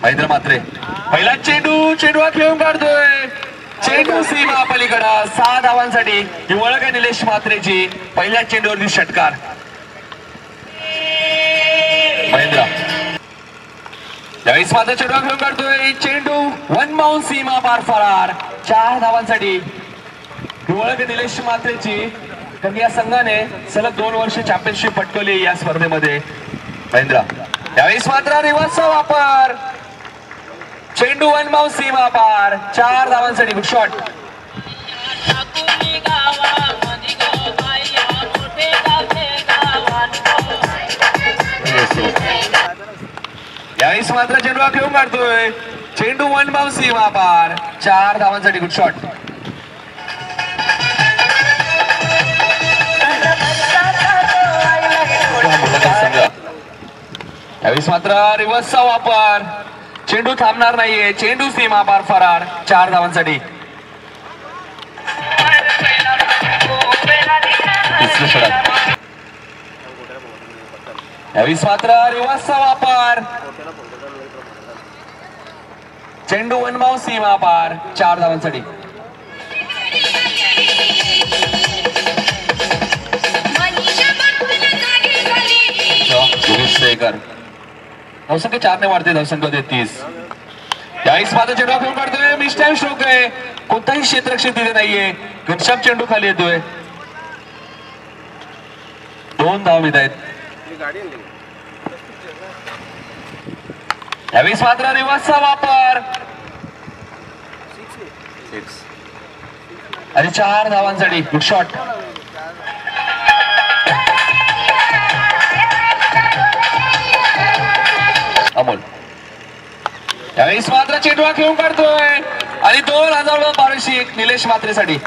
महेंद्र मात्रे पहिला चेंडू हा खेळून काढतोय. चेंडू सीमा पलीकडं 6 धावांसाठी ही ओळख आहे निलेश मात्रेची. पहिल्या चेंडूवरती षटकार. महेंद्र यावेळेस मात्र चेंडू खेळून काढतोय. चेंडू 1 बाउंस सीमा पार फरार. 4 धावांसाठी ही ओळख आहे निलेश मात्रेची. कारण या संघाने सलग 2 वर्ष चॅम्पियनशिप पटकवली या स्पर्धेमध्ये. महेंद्र यावेळेस मात्र रिव्हर्सचा वापर. चेंडू 1 बाउंस सीमा पार. 4 धावांसाठी गुड शॉट. यावेळेस मात्र चेंडू हा खेळून काढतोय. चेंडू 1 बाउंस सीमा पार. 4 धावांसाठी गुड शॉट. यावेळेस मात्र रिव्हर्सचा वापर. चेंडू थांबणार नाहीये. चेंडू सीमा पार फरार. 4 धावांसाठी. यावेळेस मात्र रिव्हर्सचा वापर. चेंडू 1 बाउंस सीमा पार. 4 धावांसाठी. धावसंख्या 4 ने वाढते. धावसंख्या 33. यावेळेस मात्र चेंडू खेळून काढतोय. मिस्टाईम स्ट्रोक आहे. कोणताही क्षेत्ररक्षण तिथे नाहीये. घनश्याम चेंडू खाली येतोय. 2 धावा मिळत आहेत. यावेळेस मात्र रिव्हर्सचा वापर आणि 4 धावांसाठी गुड शॉट. अमोल यावेळेस मात्र चेंडू खेळून काढतोय आणि 2000 पारितोषिक निलेश मात्रेसाठी.